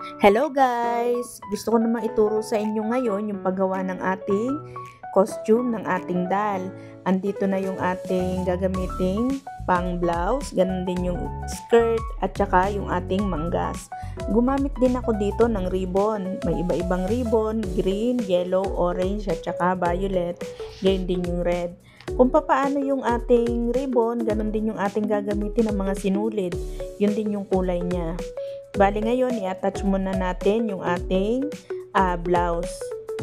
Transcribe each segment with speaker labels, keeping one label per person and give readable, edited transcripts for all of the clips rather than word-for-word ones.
Speaker 1: Hello guys! Gusto ko naman ituro sa inyo ngayon yung paggawa ng ating costume ng ating doll. Andito na yung ating gagamiting pang blouse, ganun din yung skirt at saka yung ating manggas. Gumamit din ako dito ng ribbon. May iba-ibang ribbon, green, yellow, orange at saka violet. Ganyan din yung red. Kung paano yung ating ribbon, ganun din yung ating gagamitin ng mga sinulid. Yun din yung kulay niya. Bali ngayon, i-attach muna natin yung ating blouse.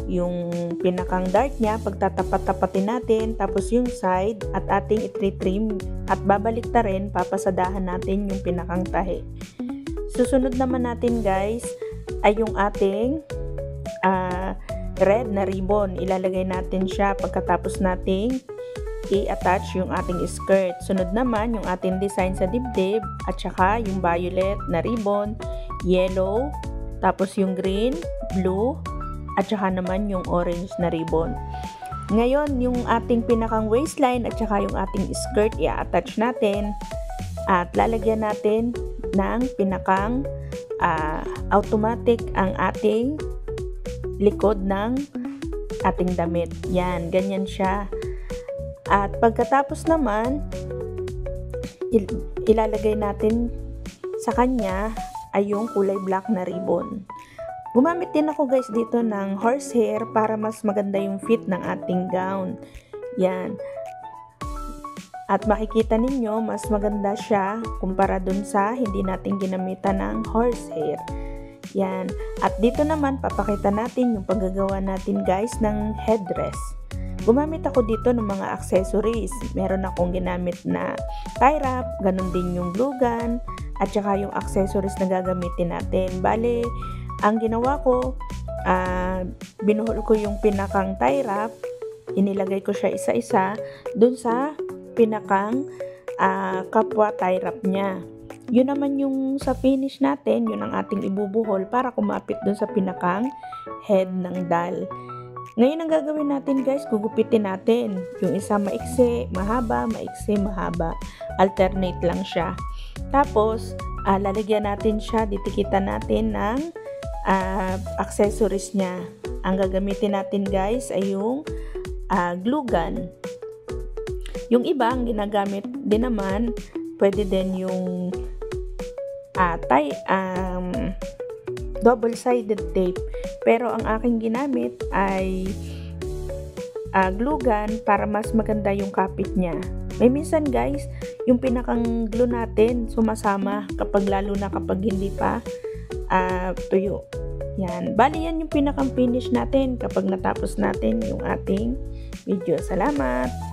Speaker 1: Yung pinakang dart niya, pagtatapat-tapatin natin, tapos yung side at ating itri-trim at babalik ta rin, papasadahan natin yung pinakang tahi. Susunod naman natin guys, ay yung ating red na ribbon. Ilalagay natin siya pagkatapos nating i-attach yung ating skirt. Sunod naman yung ating design sa dibdib at saka yung violet na ribbon, yellow, tapos yung green, blue, at saka naman yung orange na ribbon. Ngayon, yung ating pinakang waistline at saka yung ating skirt i-attach natin at lalagyan natin ng pinakang automatic ang ating likod ng ating damit. Yan, ganyan siya. At pagkatapos naman, ilalagay natin sa kanya ay yung kulay black na ribbon. Gumamit din ako guys dito ng horsehair para mas maganda yung fit ng ating gown. Yan. At makikita ninyo, mas maganda siya kumpara dun sa hindi natin ginamitan ng horsehair. Yan. At dito naman, papakita natin yung paggagawa natin guys ng headdress. Gumamit ako dito ng mga accessories. Meron akong ginamit na tie wrap, ganun din yung glue gun, at saka yung accessories na gagamitin natin. Bale, ang ginawa ko, binuhol ko yung pinakang tie wrap, inilagay ko siya isa-isa dun sa pinakang kapwa tie wrap niya. Yun naman yung sa finish natin, yun ang ating ibubuhol para kumapit dun sa pinakang head ng doll. Ngayon ang gagawin natin guys, gugupitin natin. Yung isa maiksi, mahaba, maiksi, mahaba. Alternate lang siya. Tapos, lalagyan natin siya, ditikitan natin ng accessories niya. Ang gagamitin natin guys ay yung glue gun. Yung iba, ang ginagamit din naman, pwede din yung double-sided tape. Pero ang aking ginamit ay glue gun para mas maganda yung kapit niya. May minsan guys, yung pinakang glue natin sumasama lalo na kapag hindi pa tuyo. Yan. Bali yan yung pinakang finish natin kapag natapos natin yung ating video. Salamat!